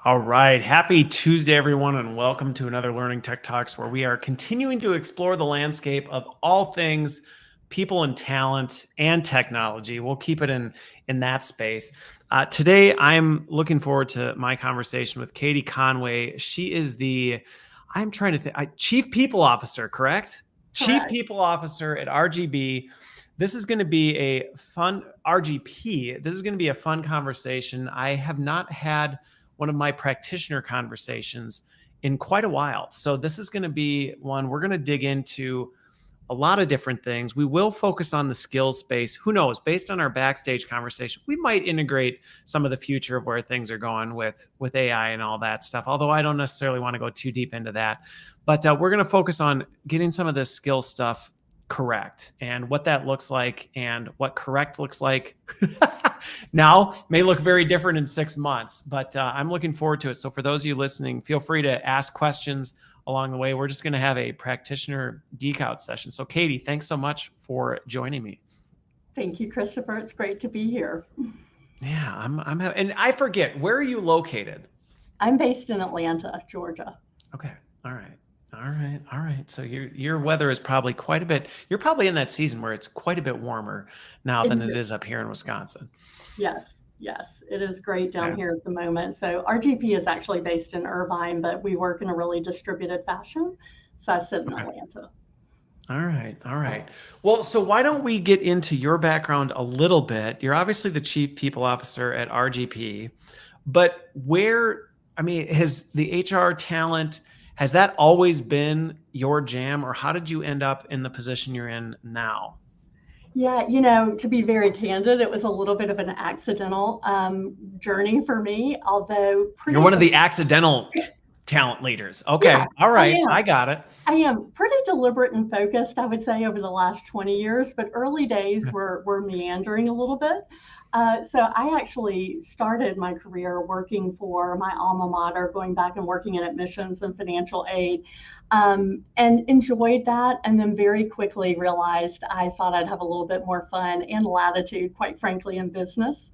All right. Happy Tuesday, everyone, and welcome to another Learning Tech Talks, where we are continuing to explore the landscape of all things people and talent and technology. We'll keep it in that space. Today, I'm looking forward to my conversation with Katy Conway. She is I'm trying to think, Chief People Officer, correct? Chief Correct. People Officer at RGB. This is going to be a fun RGP. This is going to be a fun conversation. I have not had one of my practitioner conversations in quite a while. So this is going to be one we're going to dig into a lot of different things. We will focus on the skills space. Who knows? Based on our backstage conversation, we might integrate some of the future of where things are going with AI and all that stuff. Although I don't necessarily want to go too deep into that. But we're going to focus on getting some of this skill stuff correct and what that looks like and what correct looks like now may look very different in 6 months, but I'm looking forward to it. So for those of you listening, feel free to ask questions along the way. We're just going to have a practitioner geek out session. So Katy, thanks so much for joining me. Thank you, Christopher. It's great to be here. Yeah, and I forget, where are you located? I'm based in Atlanta, Georgia. Okay. All right. So your weather is probably quite a bit. You're probably in that season where it's quite a bit warmer now than it is up here in Wisconsin. Yes. It is great down here at the moment. So RGP is actually based in Irvine, but we work in a really distributed fashion. So I sit in Atlanta. All right. Well, so why don't we get into your background a little bit? You're obviously the Chief People Officer at RGP, but has the HR talent, has that always been your jam, or how did you end up in the position you're in now? Yeah, to be very candid, it was a little bit of an accidental journey for me, although you're one of the accidental talent leaders. Okay. Yeah, all right. I got it. I am pretty deliberate and focused, I would say, over the last 20 years, but early days were meandering a little bit. So I actually started my career working for my alma mater, going back and working in admissions and financial aid, and enjoyed that. And then very quickly realized I thought I'd have a little bit more fun and latitude, quite frankly, in business.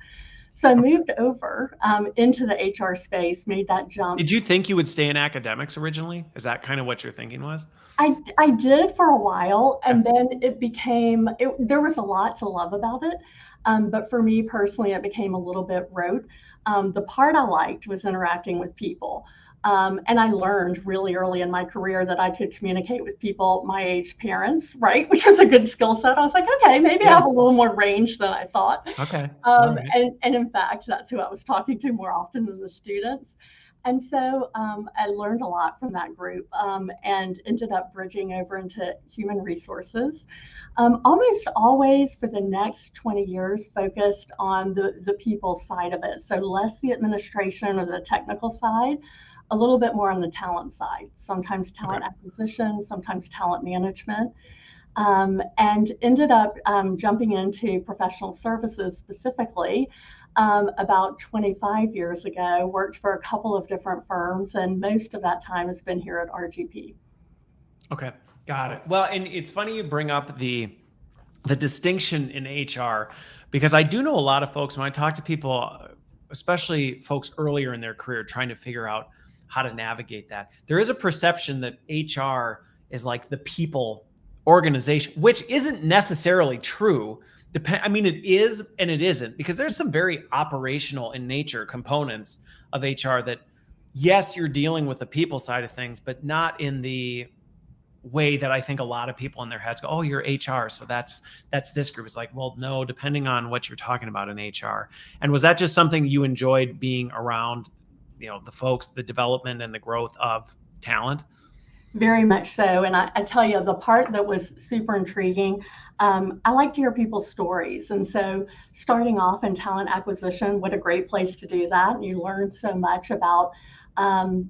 So I moved over into the HR space, made that jump. Did you think you would stay in academics originally? Is that kind of what your thinking was? I did for a while, and then there was a lot to love about it. But for me personally, it became a little bit rote. The part I liked was interacting with people. And I learned really early in my career that I could communicate with people my age parents, right? Which was a good skill set. I was like, okay, maybe I have a little more range than I thought. Okay. And in fact, that's who I was talking to more often than the students. And so I learned a lot from that group and ended up bridging over into human resources. Almost always for the next 20 years focused on the people side of it. So less the administration or the technical side, a little bit more on the talent side, sometimes talent acquisition, sometimes talent management, and ended up jumping into professional services specifically about 25 years ago, worked for a couple of different firms, and most of that time has been here at RGP. Okay, got it. Well, and it's funny you bring up the distinction in HR, because I do know a lot of folks, when I talk to people, especially folks earlier in their career, trying to figure out how to navigate that. There is a perception that HR is like the people organization, which isn't necessarily true. It is and it isn't, because there's some very operational in nature components of HR that, yes, you're dealing with the people side of things, but not in the way that I think a lot of people in their heads go, oh, you're HR, so that's this group. It's like, well, no, depending on what you're talking about in HR. And was that just something you enjoyed being around, the folks, the development and the growth of talent? Very much so. And I tell you, the part that was super intriguing, I like to hear people's stories. And so starting off in talent acquisition, what a great place to do that. You learn so much about kind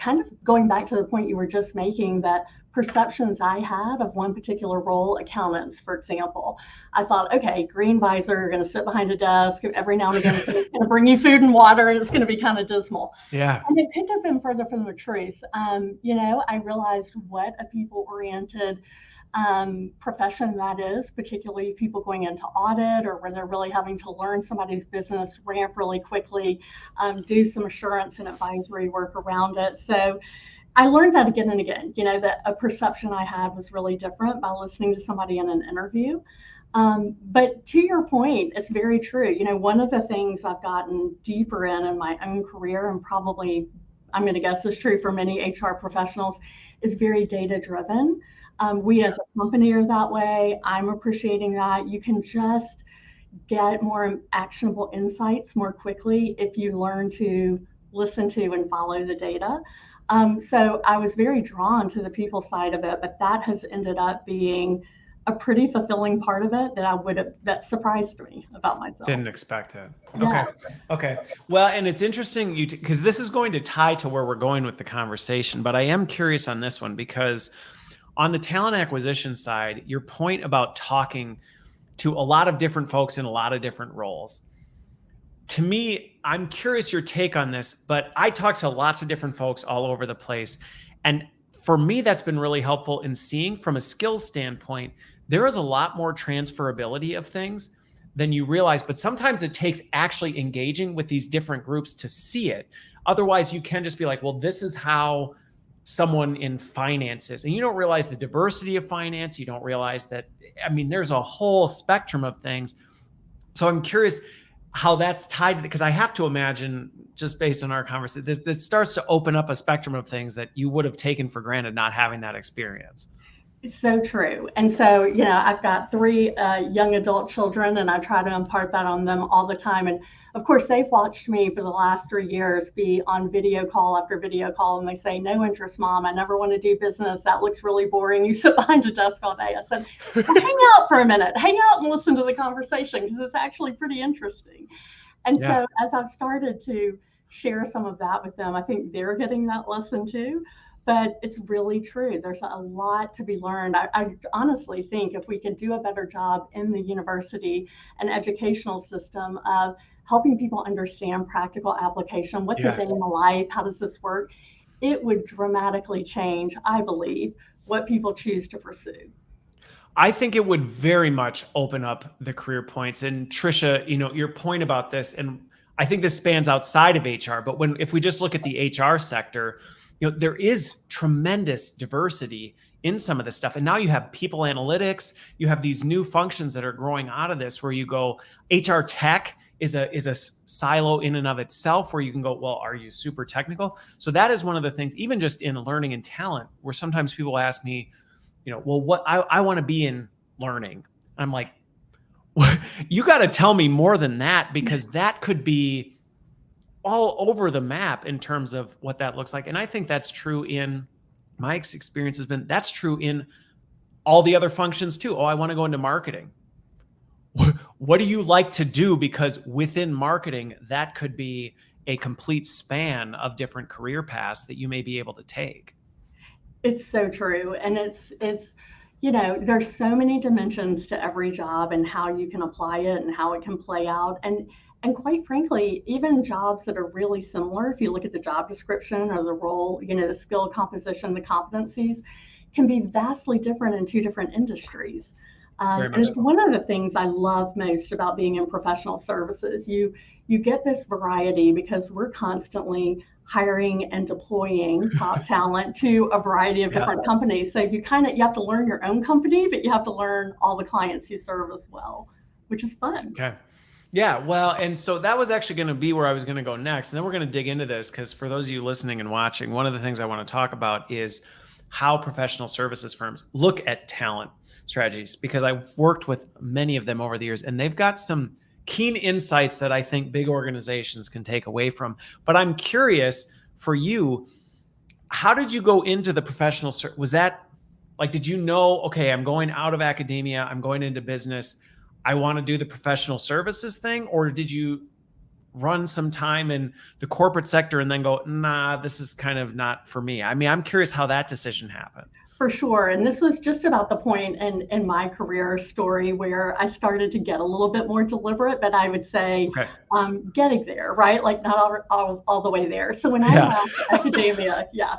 of going back to the point you were just making, that perceptions I had of one particular role, accountants, for example. I thought, okay, green visor, you're going to sit behind a desk. Every now and again, it's going to bring you food and water, and it's going to be kind of dismal. Yeah. And it couldn't have been further from the truth. I realized what a people-oriented profession that is, particularly people going into audit or where they're really having to learn somebody's business, ramp really quickly, do some assurance and advisory work around it. So I learned that again and again, that a perception I had was really different by listening to somebody in an interview. But to your point, it's very true. One of the things I've gotten deeper in my own career, and probably I'm going to guess is true for many HR professionals, is very data driven. We as a company are that way. I'm appreciating that. You can just get more actionable insights more quickly if you learn to listen to and follow the data. So I was very drawn to the people side of it, but that has ended up being a pretty fulfilling part of it that surprised me about myself. Didn't expect it. Yeah. Okay. Well, and it's interesting because this is going to tie to where we're going with the conversation, but I am curious on this one because on the talent acquisition side, your point about talking to a lot of different folks in a lot of different roles. To me, I'm curious your take on this, but I talk to lots of different folks all over the place. And for me, that's been really helpful in seeing from a skills standpoint, there is a lot more transferability of things than you realize, but sometimes it takes actually engaging with these different groups to see it. Otherwise, you can just be like, well, this is how someone in finance is. And you don't realize the diversity of finance. You don't realize that, there's a whole spectrum of things. So I'm curious how that's tied, because I have to imagine, just based on our conversation, this starts to open up a spectrum of things that you would have taken for granted not having that experience. It's so true. And so, I've got 3 young adult children, and I try to impart that on them all the time. And of course, they've watched me for the last 3 years be on video call after video call, and they say, "No interest, Mom. I never want to do business. That looks really boring. You sit behind a desk all day." I said, well, hang out for a minute. Hang out and listen to the conversation, because it's actually pretty interesting. And so as I've started to share some of that with them, I think they're getting that lesson too. But it's really true. There's a lot to be learned. I honestly think if we could do a better job in the university and educational system of helping people understand practical application, what's a day in the life, how does this work, it would dramatically change, I believe, what people choose to pursue. I think it would very much open up the career points. And Trisha, your point about this, and I think this spans outside of HR, but if we just look at the HR sector, there is tremendous diversity in some of this stuff. And now you have people analytics, you have these new functions that are growing out of this, where you go, HR tech is a silo in and of itself, where you can go, well, are you super technical? So that is one of the things, even just in learning and talent, where sometimes people ask me, well, what I want to be in learning. And I'm like, you got to tell me more than that, because that could be all over the map in terms of what that looks like. And I think that's true in my experience that's true in all the other functions too. Oh, I want to go into marketing. What do you like to do? Because within marketing, that could be a complete span of different career paths that you may be able to take. It's so true. And it's there's so many dimensions to every job and how you can apply it and how it can play out. And quite frankly, even jobs that are really similar, if you look at the job description or the role, the skill composition, the competencies, can be vastly different in 2 different industries. And it's one of the things I love most about being in professional services. You get this variety because we're constantly hiring and deploying top talent to a variety of different companies. So you have to learn your own company, but you have to learn all the clients you serve as well, which is fun. Okay. Yeah, well, and so that was actually going to be where I was going to go next. And then we're going to dig into this, because for those of you listening and watching, one of the things I want to talk about is how professional services firms look at talent strategies, because I've worked with many of them over the years, and they've got some keen insights that I think big organizations can take away from. But I'm curious for you, how did you go into the professional? Was that like, did you know, okay, I'm going out of academia, I'm going into business, I want to do the professional services thing? Or did you run some time in the corporate sector and then go, nah, this is kind of not for me? I'm curious how that decision happened. For sure. And this was just about the point in my career story where I started to get a little bit more deliberate, but I would say Okay. getting there, right? Like not all the way there. So when I Yeah. left academia, yeah,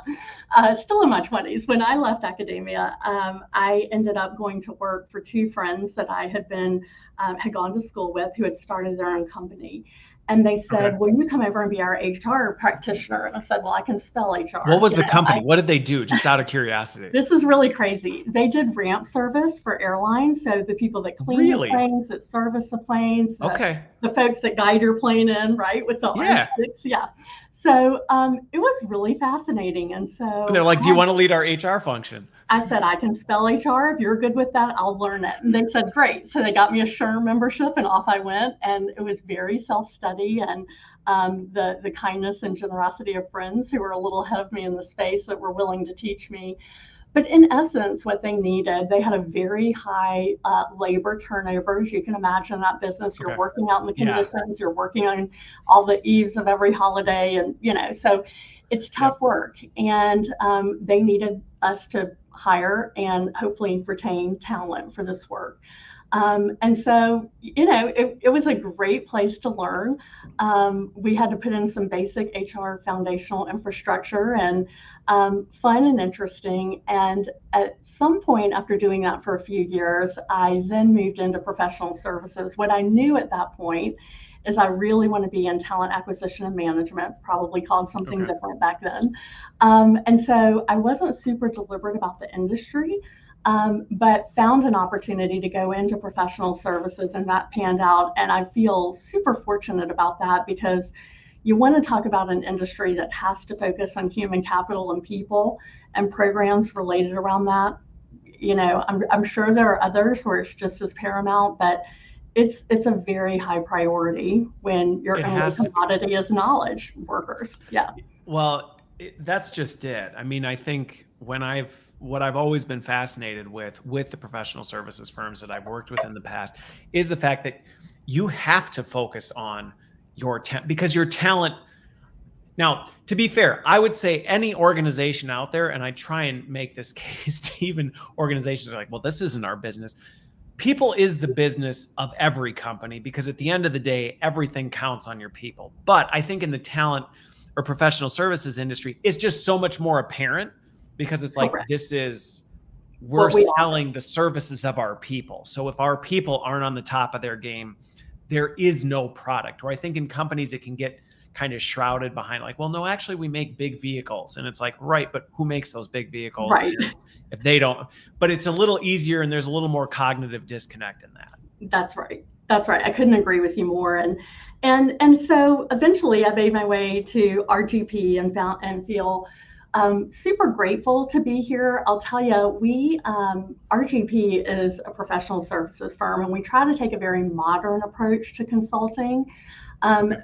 still in my 20s, when I left academia, I ended up going to work for two friends that I had gone to school with who had started their own company. And they Okay. said, will you come over and be our HR practitioner? And I said, well, I can spell What HR. was the company? What did they do? Just out of curiosity. This is really crazy. They did ramp service for airlines. So the people that clean the Really? planes, that service the planes, Okay. the folks that guide your plane in, right, with the orange Yeah. sticks. Yeah. So it was really fascinating. And And they're so like, do you want to lead our HR function? I said, I can spell HR. If you're good with that, I'll learn it. And they said, great. So they got me a SHRM membership and off I went. And it was very self-study and the kindness and generosity of friends who were a little ahead of me in the space that were willing to teach me. But in essence, what they needed, they had a very high labor turnover. As you can imagine, that business, you're Okay. working out in the Yeah. conditions, you're working on all the eves of every holiday. And, so it's tough work. And they needed us to hire and hopefully retain talent for this work. And so, it was a great place to learn. We had to put in some basic HR foundational infrastructure and fun and interesting. And at some point after doing that for a few years, I then moved into professional services. What I knew at that point is I really want to be in talent acquisition and management, probably called something different back then. And so I wasn't super deliberate about the industry. But found an opportunity to go into professional services and that panned out. And I feel super fortunate about that because you want to talk about an industry that has to focus on human capital and people and programs related around that. I'm sure there are others where it's just as paramount, but it's a very high priority when your only commodity is knowledge workers. Yeah. Well, that's just it. I mean, I think what I've always been fascinated with the professional services firms that I've worked with in the past is the fact that you have to focus on your because your talent. Now, to be fair, I would say any organization out there, and I try and make this case to even organizations that are like, well, this isn't our business. People is the business of every company because at the end of the day, everything counts on your people. But I think in the talent or professional services industry, it's just so much more apparent because it's like, we're selling the services of our people. So if our people aren't on the top of their game, there is no product. Or I think in companies, it can get kind of shrouded behind like, well, no, actually we make big vehicles. And it's like, right, but who makes those big vehicles? Right. If they don't, but it's a little easier and there's a little more cognitive disconnect in that. That's right. That's right. I couldn't agree with you more. And so eventually I made my way to RGP and feel super grateful to be here. I'll tell you, RGP is a professional services firm, and we try to take a very modern approach to consulting,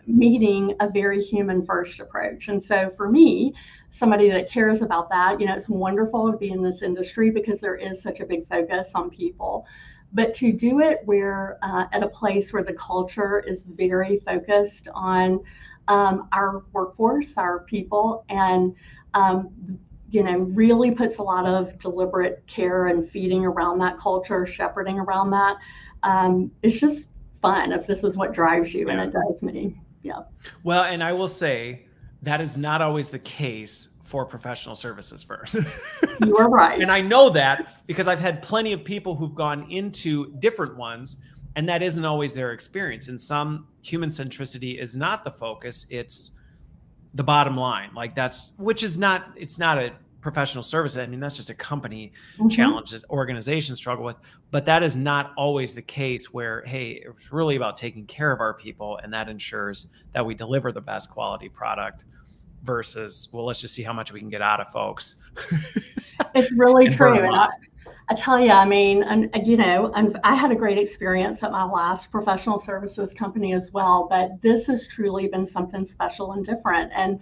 meeting a very human first approach. And so for me, somebody that cares about that, it's wonderful to be in this industry because there is such a big focus on people. But to do it at a place where the culture is very focused on our workforce, our people, and really puts a lot of deliberate care and feeding around that culture, shepherding around that. It's just fun if this is what drives you, and it does me. Yeah. Well, and I will say that is not always the case for professional services firms. You are right. And I know that because I've had plenty of people who've gone into different ones, and that isn't always their experience. In some, human centricity is not the focus, it's the bottom line. Like it's not a professional service. I mean, that's just a company challenge that organizations struggle with, but that is not always the case where, hey, it's really about taking care of our people. And that ensures that we deliver the best quality product versus, well, let's just see how much we can get out of folks. It's really true. And I tell you, I mean, and I had a great experience at my last professional services company as well, but this has truly been something special and different. And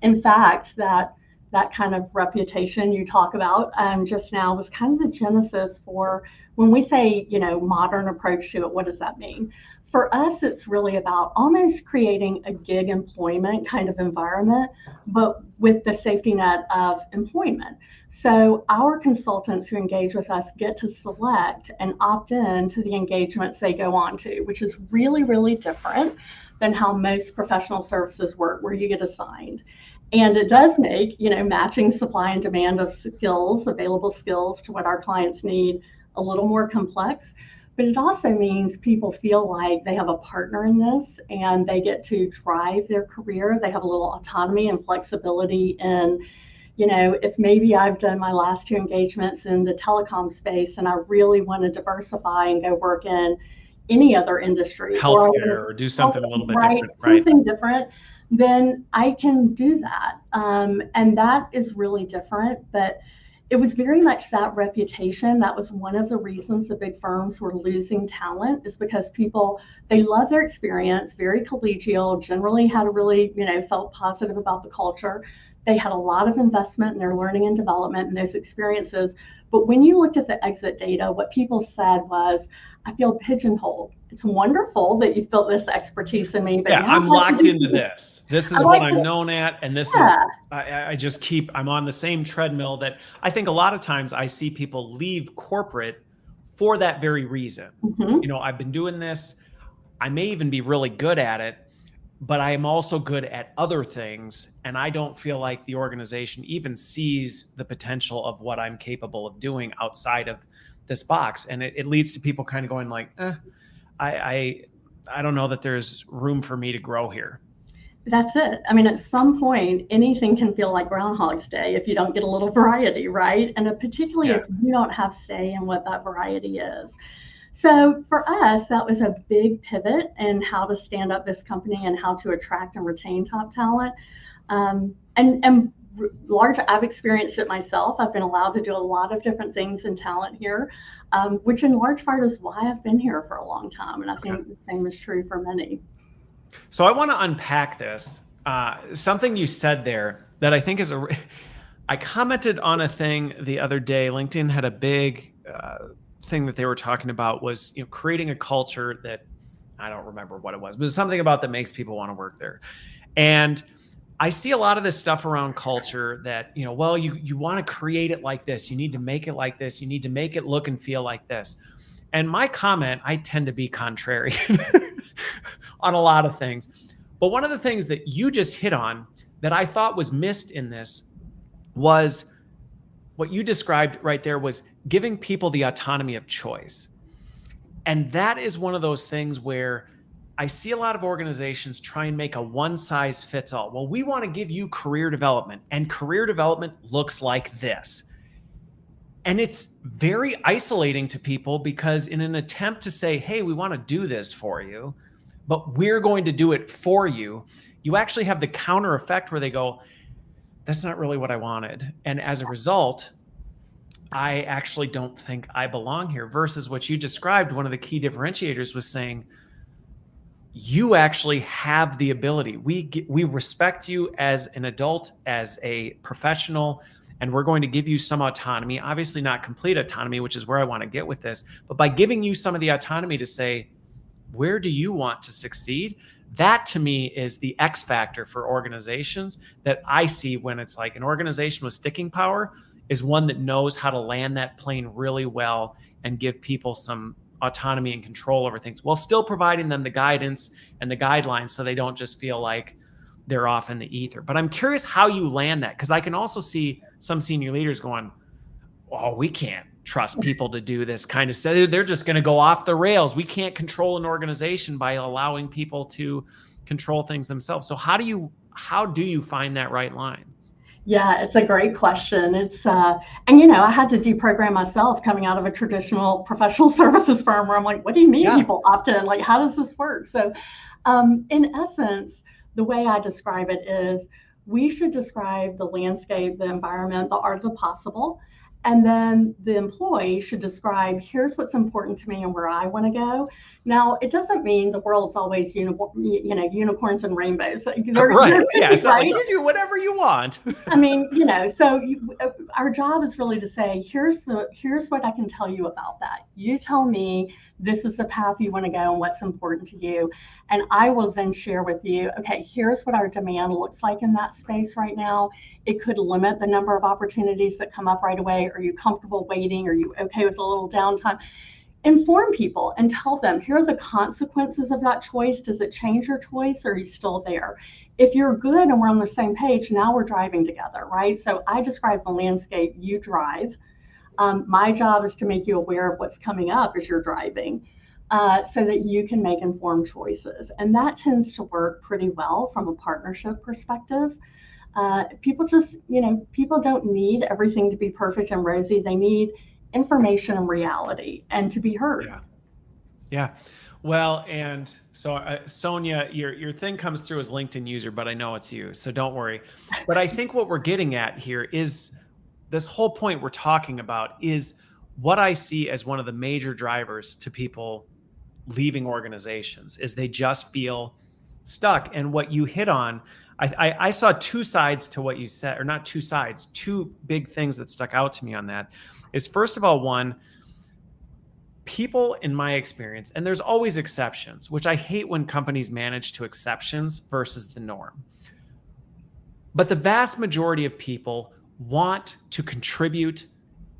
in fact, that that kind of reputation you talk about just now was kind of the genesis for when we say, modern approach to it, what does that mean? For us, it's really about almost creating a gig employment kind of environment, but with the safety net of employment. So our consultants who engage with us get to select and opt in to the engagements they go on to, which is really, really different than how most professional services work, where you get assigned. And it does make, matching supply and demand of skills, available skills to what our clients need a little more complex. But it also means people feel like they have a partner in this and they get to drive their career. They have a little autonomy and flexibility in, if maybe I've done my last 2 engagements in the telecom space and I really want to diversify and go work in any other industry healthcare, or do something a little bit different, right? Something different, then I can do that. And that is really different. But it was very much that reputation. That was one of the reasons the big firms were losing talent, is because people, they love their experience, very collegial, generally had a really, felt positive about the culture. They had a lot of investment in their learning and development and those experiences. But when you looked at the exit data, what people said was, I feel pigeonholed. It's wonderful that you've built this expertise in me, but yeah, I'm locked into this. This is what I'm known at. And this is, I just I'm on the same treadmill that I think a lot of times I see people leave corporate for that very reason. I've been doing this. I may even be really good at it, but I am also good at other things. And I don't feel like the organization even sees the potential of what I'm capable of doing outside of this box. And it leads to people kind of going like, I don't know that there's room for me to grow here. That's it. I mean, at some point, anything can feel like Groundhog's Day if you don't get a little variety, right? And particularly if you don't have say in what that variety is. So for us, that was a big pivot in how to stand up this company and how to attract and retain top talent. And I've experienced it myself. I've been allowed to do a lot of different things in talent here, which in large part is why I've been here for a long time. And I think the same is true for many. So I want to unpack this. Something you said there that I think is I commented on a thing the other day. LinkedIn had a big thing that they were talking about was, creating a culture that, I don't remember what it was, but it was something about that makes people want to work there. And I see a lot of this stuff around culture that, well, you want to create it like this. You need to make it like this. You need to make it look and feel like this. And my comment, I tend to be contrary on a lot of things. But one of the things that you just hit on that I thought was missed in this was what you described right there, was giving people the autonomy of choice. And that is one of those things where I see a lot of organizations try and make a one size fits all. Well, we want to give you career development, and career development looks like this. And it's very isolating to people, because in an attempt to say, hey, we want to do this for you, but we're going to do it for you, you actually have the counter effect where they go, that's not really what I wanted. And as a result, I actually don't think I belong here. Versus what you described, one of the key differentiators was saying, you actually have the ability. We respect you as an adult, as a professional, and we're going to give you some autonomy, obviously not complete autonomy, which is where I want to get with this. But by giving you some of the autonomy to say, where do you want to succeed? That to me is the X factor for organizations that I see when it's like an organization with sticking power is one that knows how to land that plane really well and give people some autonomy and control over things, while still providing them the guidance and the guidelines so they don't just feel like they're off in the ether. But I'm curious how you land that, because I can also see some senior leaders going, oh, we can't trust people to do this kind of stuff. They're just going to go off the rails. We can't control an organization by allowing people to control things themselves. So how do you find that right line? Yeah, it's a great question. It's and I had to deprogram myself coming out of a traditional professional services firm where I'm like, what do you mean people opt in? Like, how does this work? So in essence, the way I describe it is we should describe the landscape, the environment, the art of the possible. And then the employee should describe, here's what's important to me and where I want to go. Now, it doesn't mean the world's always unicorns and rainbows. Right. Yeah. It's not like right? you do whatever you want. I mean, so our job is really to say, here's what I can tell you about that. You tell me this is the path you want to go and what's important to you. And I will then share with you, okay, here's what our demand looks like in that space right now. It could limit the number of opportunities that come up right away. Are you comfortable waiting? Are you okay with a little downtime? Inform people and tell them, here are the consequences of that choice. Does it change your choice, or are you still there? If you're good and we're on the same page, now we're driving together, right? So I describe the landscape, you drive. My job is to make you aware of what's coming up as you're driving, so that you can make informed choices. And that tends to work pretty well from a partnership perspective. People don't need everything to be perfect and rosy. They need information and reality and to be heard. Yeah. Yeah. Well, and so Sonia, your thing comes through as LinkedIn user, but I know it's you, so don't worry. But I think what we're getting at here is this whole point we're talking about is what I see as one of the major drivers to people leaving organizations is they just feel stuck. And what you hit on, I saw two sides to what you said, or not two sides, two big things that stuck out to me on that is, first of all, one, people in my experience, and there's always exceptions, which I hate when companies manage to exceptions versus the norm. But the vast majority of people want to contribute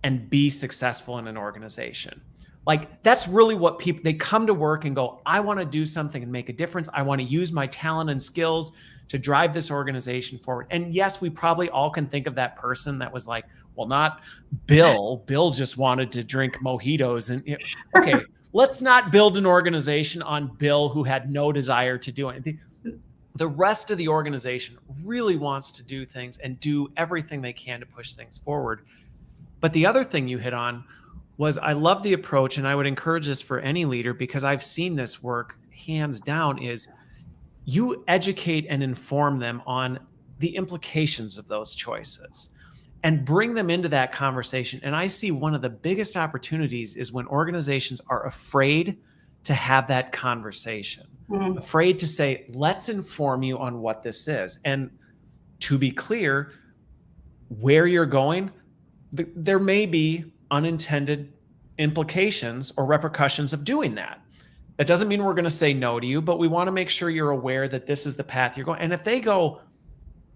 and be successful in an organization. Like, that's really what people, they come to work and go, I want to do something and make a difference. I want to use my talent and skills to drive this organization forward. And yes, we probably all can think of that person that was like, well, not Bill. Bill just wanted to drink mojitos. And okay, let's not build an organization on Bill, who had no desire to do anything. The rest of the organization really wants to do things and do everything they can to push things forward. But the other thing you hit on was, I love the approach, and I would encourage this for any leader, because I've seen this work hands down, is you educate and inform them on the implications of those choices and bring them into that conversation. And I see one of the biggest opportunities is when organizations are afraid to have that conversation, afraid to say, let's inform you on what this is. And to be clear, where you're going, there may be unintended implications or repercussions of doing that. That doesn't mean we're going to say no to you, but we want to make sure you're aware that this is the path you're going. And if they go,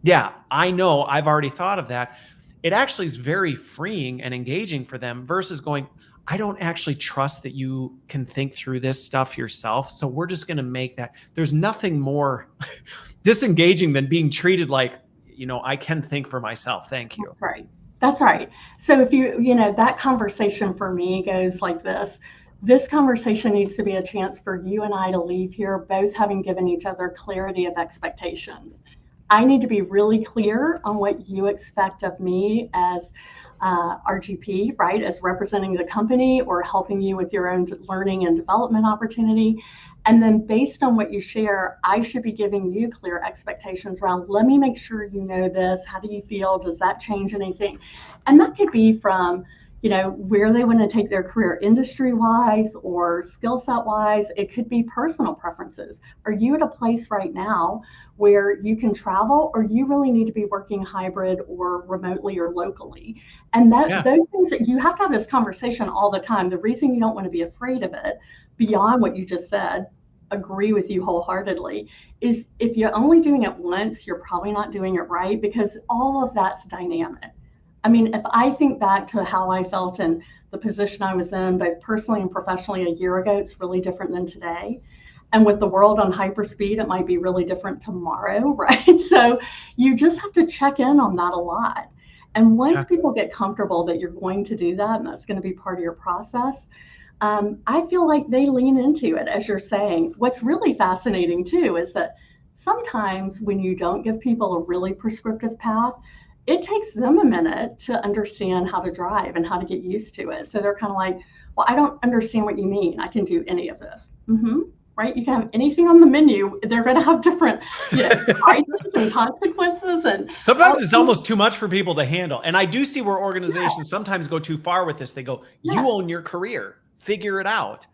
yeah, I know, I've already thought of that, it actually is very freeing and engaging for them versus going, I don't actually trust that you can think through this stuff yourself. So we're just going to make that. There's nothing more disengaging than being treated like, I can think for myself. Thank you. Right. That's right. So if that conversation for me goes like this. This conversation needs to be a chance for you and I to leave here both having given each other clarity of expectations. I need to be really clear on what you expect of me as RGP, right, as representing the company or helping you with your own learning and development opportunity. And then based on what you share, I should be giving you clear expectations around, let me make sure you know this. How do you feel? Does that change anything? And that could be from where they want to take their career industry-wise or skill set-wise. It could be personal preferences. Are you at a place right now where you can travel, or you really need to be working hybrid or remotely or locally? And those things, that you have to have this conversation all the time. The reason you don't want to be afraid of it, beyond what you just said, agree with you wholeheartedly, is if you're only doing it once, you're probably not doing it right, because all of that's dynamic. I mean, if I think back to how I felt in the position I was in, both personally and professionally, a year ago, it's really different than today. And with the world on hyperspeed, it might be really different tomorrow, right? So you just have to check in on that a lot. And once people get comfortable that you're going to do that, and that's going to be part of your process, I feel like they lean into it, as you're saying. What's really fascinating, too, is that sometimes when you don't give people a really prescriptive path, it takes them a minute to understand how to drive and how to get used to it. So they're kind of like, well, I don't understand what you mean. I can do any of this. right? You can have anything on the menu. They're going to have different, prices and consequences. And sometimes it's almost too much for people to handle. And I do see where organizations sometimes go too far with this. They go, you own your career, figure it out.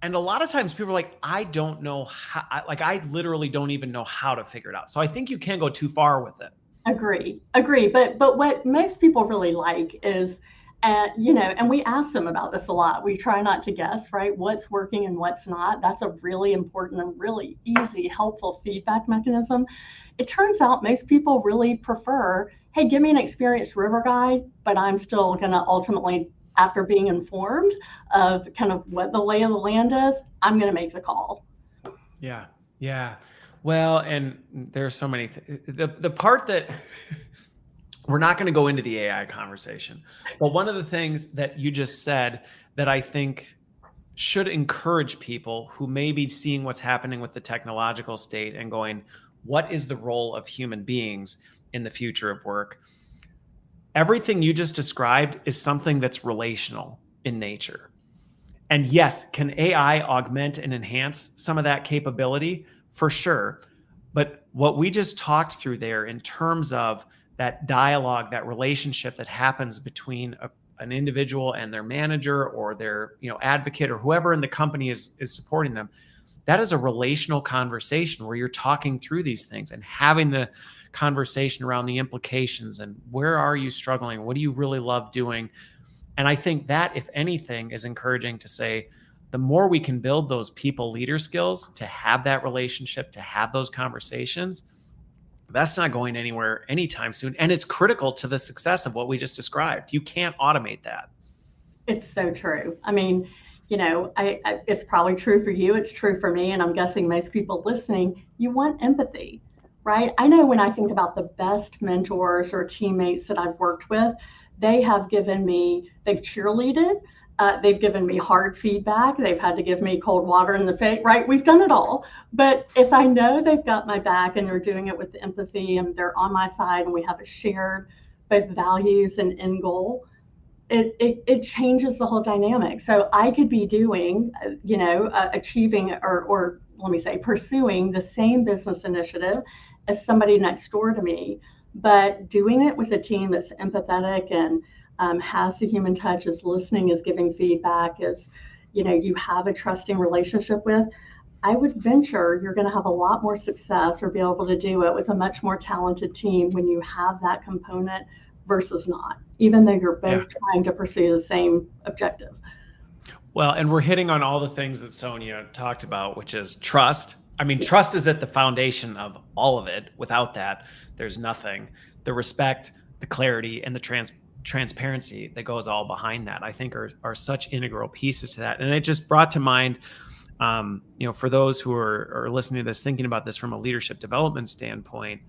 And a lot of times people are like, I don't know how, I literally don't even know how to figure it out. So I think you can go too far with it. Agree. But what most people really like is, and we ask them about this a lot. We try not to guess, right? What's working and what's not. That's a really important and really easy, helpful feedback mechanism. It turns out most people really prefer, hey, give me an experienced river guide, but I'm still going to ultimately, after being informed of kind of what the lay of the land is, I'm going to make the call. Yeah. Yeah. Well, and there's so many, the part that we're not going to go into the AI conversation, but one of the things that you just said that I think should encourage people who may be seeing what's happening with the technological state and going, what is the role of human beings in the future of work? Everything you just described is something that's relational in nature. And yes, can AI augment and enhance some of that capability? For sure. But what we just talked through there in terms of that dialogue, that relationship that happens between an individual and their manager or their advocate or whoever in the company is supporting them, that is a relational conversation where you're talking through these things and having the conversation around the implications and where are you struggling? What do you really love doing? And I think that, if anything, is encouraging to say, the more we can build those people leader skills to have that relationship, to have those conversations, that's not going anywhere anytime soon. And it's critical to the success of what we just described. You can't automate that. It's so true. I mean, it's probably true for you. It's true for me. And I'm guessing most people listening, you want empathy, right? I know when I think about the best mentors or teammates that I've worked with, they have given me, they've cheerleaded, they've given me hard feedback, they've had to give me cold water in the face, right? We've done it all. But if I know they've got my back and they're doing it with empathy and they're on my side and we have a shared both values and end goal, it changes the whole dynamic. So I could be doing, achieving or let me say, pursuing the same business initiative as somebody next door to me, but doing it with a team that's empathetic and has the human touch, is listening, is giving feedback, is, you have a trusting relationship with, I would venture you're going to have a lot more success or be able to do it with a much more talented team when you have that component versus not, even though you're both trying to pursue the same objective. Well, and we're hitting on all the things that Sonia talked about, which is trust. I mean, trust is at the foundation of all of it. Without that, there's nothing. The respect, the clarity, and the transparency that goes all behind that, I think are such integral pieces to that. And it just brought to mind, for those who are listening to this, thinking about this from a leadership development standpoint,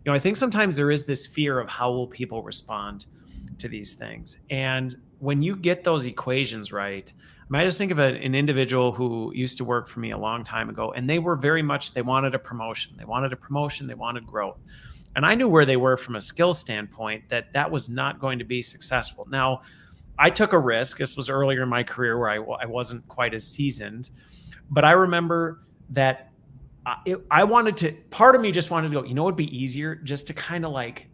I think sometimes there is this fear of how will people respond to these things. And when you get those equations right, I just think of an individual who used to work for me a long time ago, and they were very much, they wanted a promotion. They wanted growth. And I knew where they were from a skill standpoint, that was not going to be successful. Now, I took a risk. This was earlier in my career where I wasn't quite as seasoned, but I remember that part of me just wanted to go, it'd be easier just to kind of like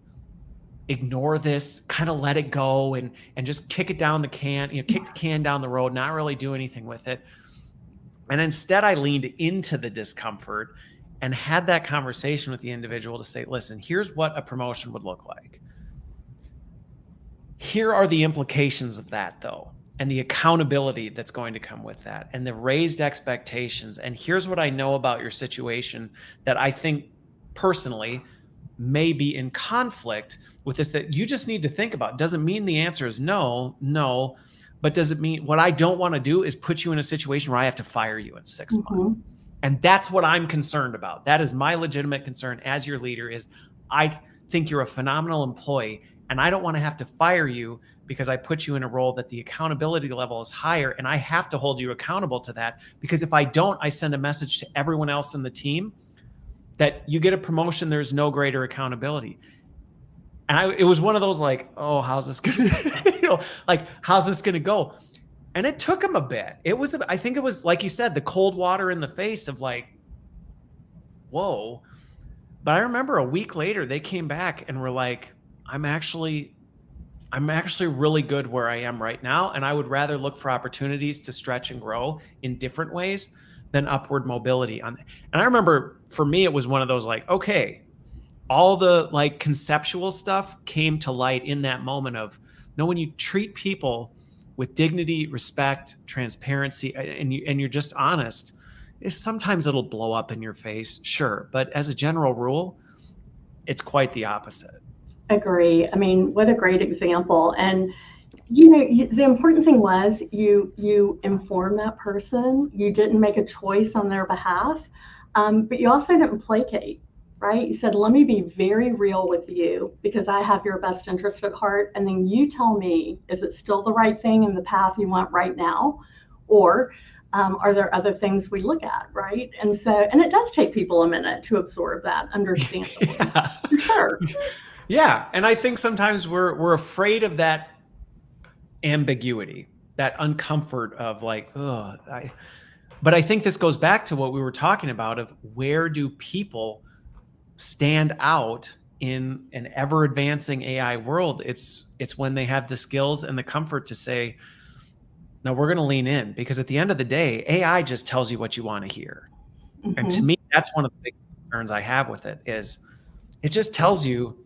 ignore this, kind of let it go and just kick it down the can, kick the can down the road, not really do anything with it. And instead I leaned into the discomfort and had that conversation with the individual to say, listen, here's what a promotion would look like. Here are the implications of that though, and the accountability that's going to come with that, and the raised expectations. And here's what I know about your situation that I think personally may be in conflict with this, that you just need to think about. Doesn't mean the answer is no, but does it mean what I don't want to do is put you in a situation where I have to fire you in 6 months? And that's what I'm concerned about. That is my legitimate concern as your leader, is I think you're a phenomenal employee and I don't want to have to fire you because I put you in a role that the accountability level is higher, and I have to hold you accountable to that, because if I don't, I send a message to everyone else in the team that you get a promotion, there's no greater accountability. And it was one of those like, oh, how's this gonna, how's this gonna go? And it took them a bit. I think it was, like you said, the cold water in the face of like, whoa. But I remember a week later, they came back and were like, I'm actually really good where I am right now. And I would rather look for opportunities to stretch and grow in different ways than upward mobility. And I remember for me, it was one of those like, okay, all the like conceptual stuff came to light in that moment of, no, when you treat people with dignity, respect, transparency, and you're just honest, sometimes it'll blow up in your face, sure. But as a general rule, it's quite the opposite. Agree. I mean, what a great example. And the important thing was you informed that person. You didn't make a choice on their behalf, but you also didn't placate, right? You said, let me be very real with you because I have your best interest at heart. And then you tell me, is it still the right thing in the path you want right now? Or are there other things we look at, right? And it does take people a minute to absorb that, understandably. Yeah. For sure. Yeah. And I think sometimes we're afraid of that ambiguity, that uncomfort of like, oh, but I think this goes back to what we were talking about of where do people stand out in an ever advancing AI world? It's when they have the skills and the comfort to say, no, we're going to lean in, because at the end of the day, AI just tells you what you want to hear. Mm-hmm. And to me, that's one of the big concerns I have with it is it just tells you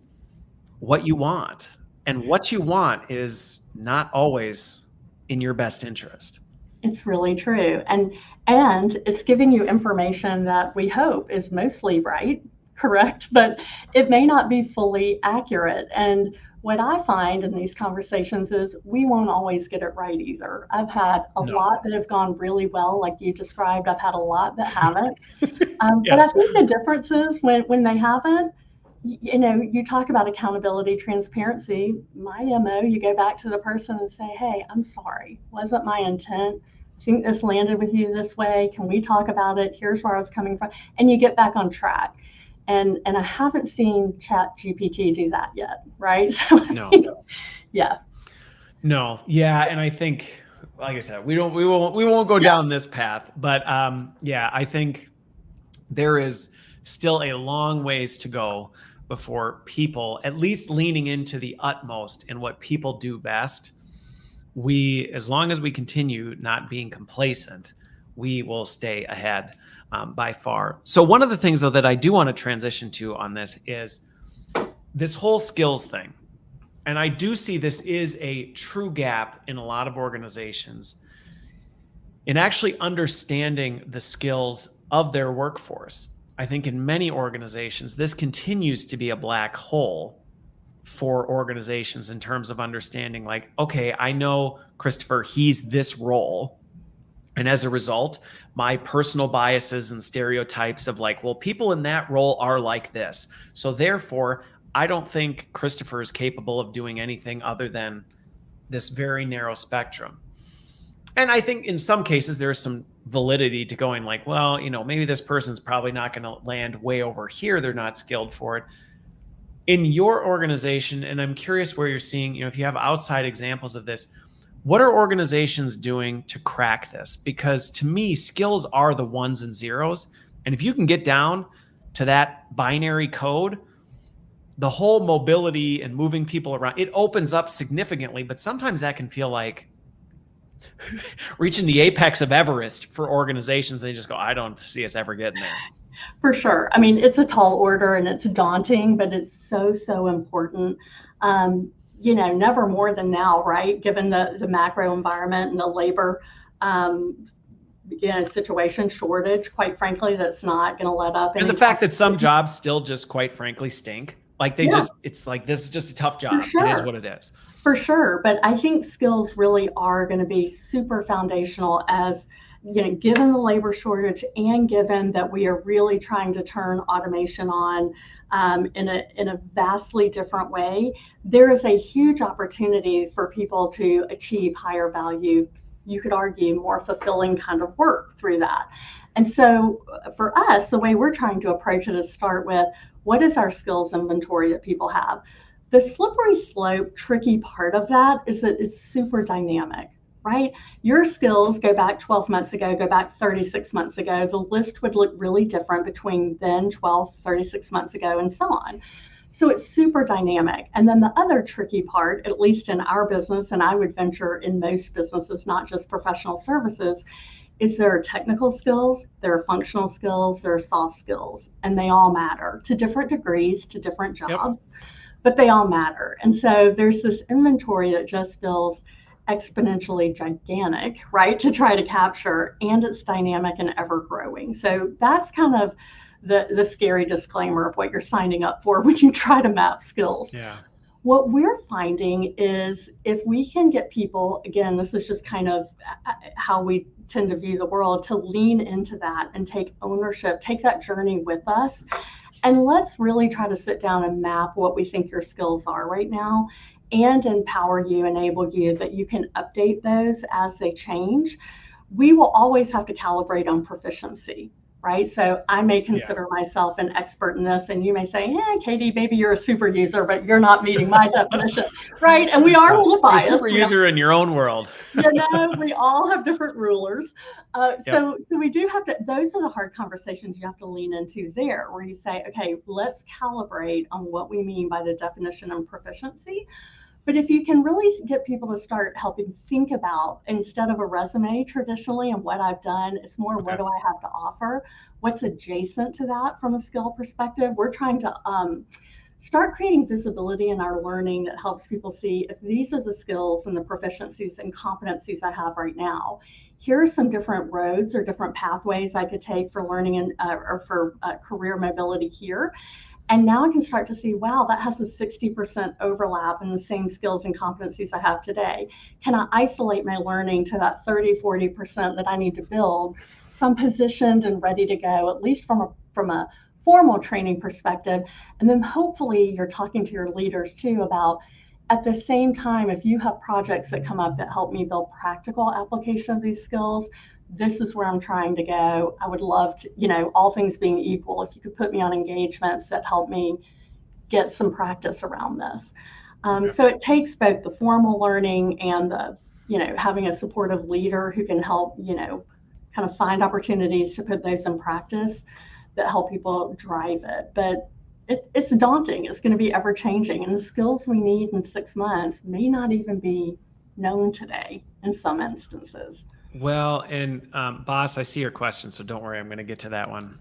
what you want, and what you want is not always in your best interest. It's really true. And it's giving you information that we hope is mostly right, correct, but it may not be fully accurate. And what I find in these conversations is we won't always get it right either. I've had a lot that have gone really well, like you described. I've had a lot that haven't. But I think the difference is when they haven't, you talk about accountability, transparency. My MO, you go back to the person and say, hey, I'm sorry. Wasn't my intent. I think this landed with you this way. Can we talk about it? Here's where I was coming from. And you get back on track. And I haven't seen Chat GPT do that yet, right? So yeah. No, yeah, and I think, like I said, we won't go down this path, but yeah, I think there is still a long ways to go before people, at least leaning into the utmost in what people do best, as long as we continue not being complacent, we will stay ahead by far. So one of the things, though, that I do want to transition to on this is this whole skills thing. And I do see this is a true gap in a lot of organizations in actually understanding the skills of their workforce. I think in many organizations, this continues to be a black hole for organizations in terms of understanding, like, okay, I know Christopher, he's this role. And as a result, my personal biases and stereotypes of like, well, people in that role are like this. So therefore, I don't think Christopher is capable of doing anything other than this very narrow spectrum. And I think in some cases, there's some validity to going like, well, maybe this person's probably not going to land way over here. They're not skilled for it. In your organization, and I'm curious where you're seeing, if you have outside examples of this, what are organizations doing to crack this? Because to me, skills are the ones and zeros. And if you can get down to that binary code, the whole mobility and moving people around, it opens up significantly. But sometimes that can feel like reaching the apex of Everest for organizations. They just go, I don't see us ever getting there. For sure. I mean, it's a tall order and it's daunting, but it's so important. Never more than now, right? Given the macro environment and the labor situation, shortage, quite frankly, that's not going to let up. And the fact that some jobs still just, quite frankly, stink. Like it's like, this is just a tough job. Sure. It is what it is. For sure. But I think skills really are going to be super foundational as, given the labor shortage and given that we are really trying to turn automation on in a vastly different way, there is a huge opportunity for people to achieve higher value, you could argue more fulfilling kind of work through that. And so for us, the way we're trying to approach it is start with, what is our skills inventory that people have? The slippery slope, tricky part of that is that it's super dynamic, right? Your skills go back 12 months ago, go back 36 months ago. The list would look really different between then, 12, 36 months ago, and so on. So it's super dynamic. And then the other tricky part, at least in our business, and I would venture in most businesses, not just professional services, is there are technical skills, there are functional skills, there are soft skills, and they all matter to different degrees, to different jobs, but they all matter. And so there's this inventory that just feels exponentially gigantic, right, to try to capture, and it's dynamic and ever growing. So that's kind of the scary disclaimer of what you're signing up for when you try to map skills. Yeah. What we're finding is if we can get people, again, this is just kind of how we tend to view the world, to lean into that and take ownership, take that journey with us. And let's really try to sit down and map what we think your skills are right now and empower you, enable you that you can update those as they change. We will always have to calibrate on proficiency, right? So I may consider myself an expert in this, and you may say, yeah, Katy, maybe you're a super user, but you're not meeting my definition, right? And we are a little biased. You're a super user in your own world. We all have different rulers. So we do have to, those are the hard conversations you have to lean into there, where you say, okay, let's calibrate on what we mean by the definition of proficiency. But if you can really get people to start helping think about, instead of a resume traditionally and what I've done, it's more what do I have to offer? What's adjacent to that from a skill perspective? We're trying to start creating visibility in our learning that helps people see if these are the skills and the proficiencies and competencies I have right now. Here are some different roads or different pathways I could take for learning and or for career mobility here. And now I can start to see, wow, that has a 60% overlap in the same skills and competencies I have today. Can I isolate my learning to that 30, 40% that I need to build? So I'm positioned and ready to go, at least from a formal training perspective. And then hopefully you're talking to your leaders too about, at the same time, if you have projects that come up that help me build practical application of these skills, this is where I'm trying to go. I would love to, all things being equal, if you could put me on engagements that help me get some practice around this. So it takes both the formal learning and the, having a supportive leader who can help, kind of find opportunities to put those in practice that help people drive it. But it's daunting. It's going to be ever changing. And the skills we need in 6 months may not even be known today in some instances. Well, and boss, I see your question, so don't worry, I'm going to get to that one.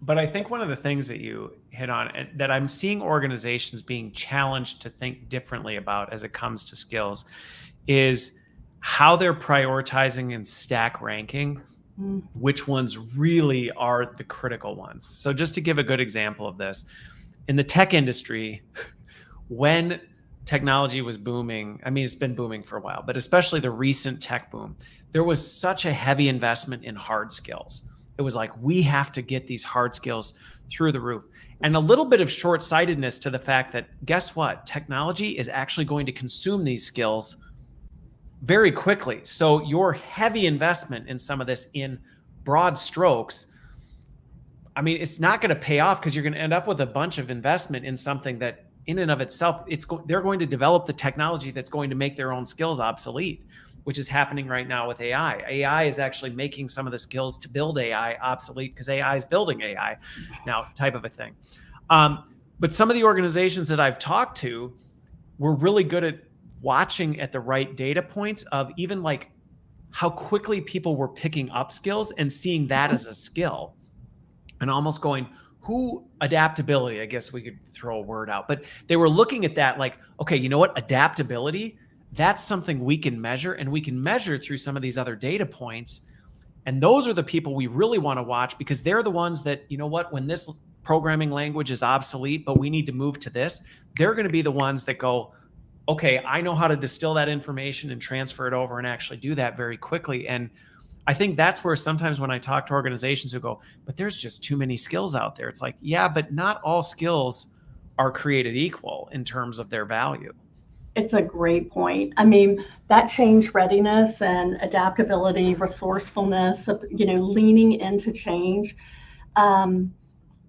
But I think one of the things that you hit on, and that I'm seeing organizations being challenged to think differently about as it comes to skills, is how they're prioritizing and stack ranking which ones really are the critical ones. So just to give a good example of this, in the tech industry, when technology was booming, I mean, it's been booming for a while, but especially the recent tech boom, there was such a heavy investment in hard skills. It was like, we have to get these hard skills through the roof. And a little bit of short-sightedness to the fact that, guess what? Technology is actually going to consume these skills very quickly. So your heavy investment in some of this in broad strokes, I mean, it's not going to pay off, because you're going to end up with a bunch of investment in something that in and of itself, they're going to develop the technology that's going to make their own skills obsolete, which is happening right now with AI. AI is actually making some of the skills to build AI obsolete, because AI is building AI now, type of a thing. But some of the organizations that I've talked to were really good at watching at the right data points of even like how quickly people were picking up skills and seeing that as a skill, and almost going, adaptability, I guess we could throw a word out, but they were looking at that like, okay, you know what? Adaptability, that's something we can measure, and we can measure through some of these other data points. And those are the people we really want to watch, because they're the ones that, you know what, when this programming language is obsolete, but we need to move to this, they're going to be the ones that go, okay, I know how to distill that information and transfer it over and actually do that very quickly. And I think that's where sometimes when I talk to organizations who go, but there's just too many skills out there. It's like, yeah, but not all skills are created equal in terms of their value. It's a great point. I mean, that change readiness and adaptability, resourcefulness, leaning into change.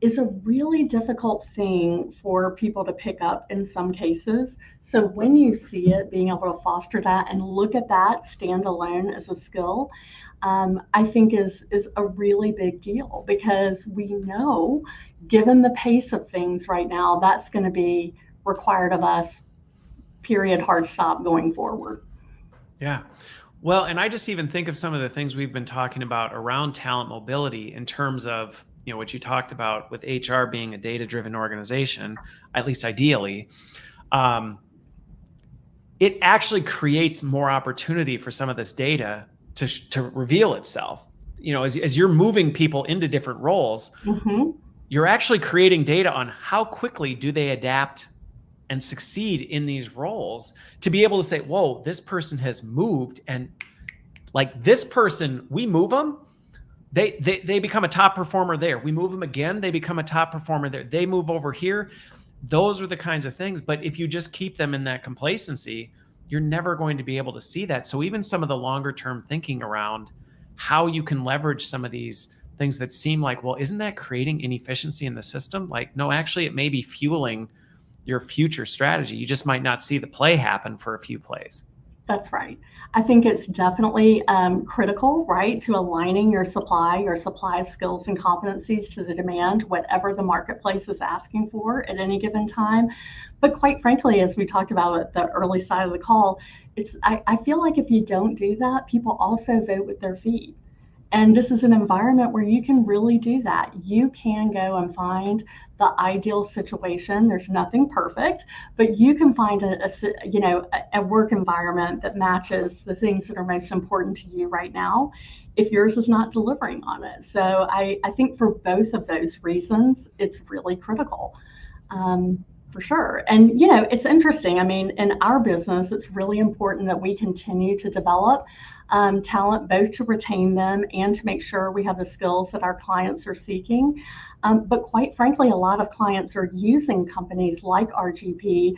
is a really difficult thing for people to pick up in some cases. So when you see it, being able to foster that and look at that stand alone as a skill, I think is a really big deal, because we know, given the pace of things right now, that's going to be required of us, period, hard stop, going forward. Yeah. Well, and I just even think of some of the things we've been talking about around talent mobility in terms of, what you talked about with HR being a data-driven organization, at least ideally. Um, it actually creates more opportunity for some of this data to reveal itself. As you're moving people into different roles, Mm-hmm. you're actually creating data on how quickly do they adapt and succeed in these roles, to be able to say, whoa, this person has moved, and like this person, we move them, they become a top performer there. We move them again, they become a top performer there. They move over here. Those are the kinds of things. But if you just keep them in that complacency, you're never going to be able to see that. So even some of the longer term thinking around how you can leverage some of these things that seem like, well, isn't that creating inefficiency in the system? Like, no, actually, it may be fueling your future strategy. You just might not see the play happen for a few plays. That's right. I think it's definitely critical, right, to aligning your supply of skills and competencies to the demand, whatever the marketplace is asking for at any given time. But quite frankly, as we talked about at the early side of the call, I feel like if you don't do that, people also vote with their feet. And this is an environment where you can really do that. You can go and find the ideal situation. There's nothing perfect, but you can find a work environment that matches the things that are most important to you right now, if yours is not delivering on it. So I think for both of those reasons, it's really critical. For sure. And, it's interesting. I mean, in our business, it's really important that we continue to develop talent, both to retain them and to make sure we have the skills that our clients are seeking. But quite frankly, a lot of clients are using companies like RGP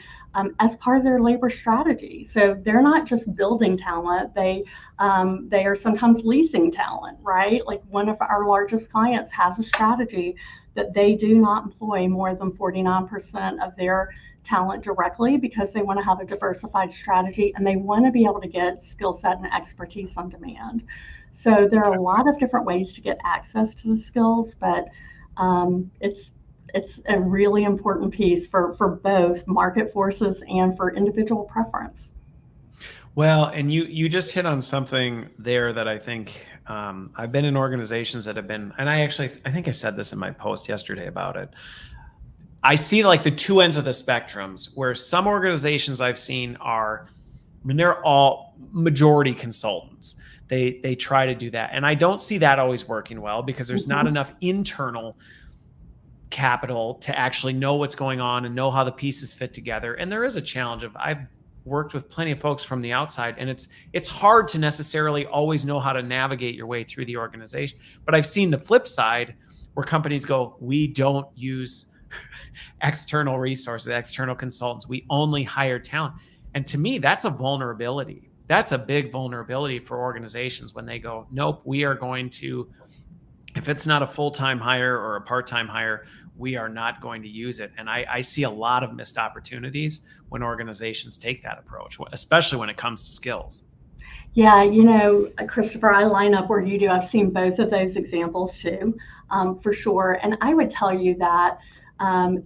as part of their labor strategy. So they're not just building talent, they are sometimes leasing talent, right? Like one of our largest clients has a strategy that they do not employ more than 49% of their talent directly, because they want to have a diversified strategy and they want to be able to get skill set and expertise on demand. So there are a lot of different ways to get access to the skills, but it's a really important piece for both market forces and for individual preference. Well, and you just hit on something there that I think I've been in organizations that have been, and I think I said this in my post yesterday about it. I see like the two ends of the spectrums, where some organizations I've seen are, I mean, they're all majority consultants. They try to do that, and I don't see that always working well, because there's not enough internal capital to actually know what's going on and know how the pieces fit together. And there is a challenge of, I've worked with plenty of folks from the outside, and it's hard to necessarily always know how to navigate your way through the organization. But I've seen the flip side, where companies go, we don't use external resources, external consultants. We only hire talent. And to me, that's a vulnerability. That's a big vulnerability for organizations when they go, nope, we are going to, if it's not a full-time hire or a part-time hire, we are not going to use it. And I see a lot of missed opportunities when organizations take that approach, especially when it comes to skills. Yeah, Christopher, I line up where you do. I've seen both of those examples too, for sure. And I would tell you that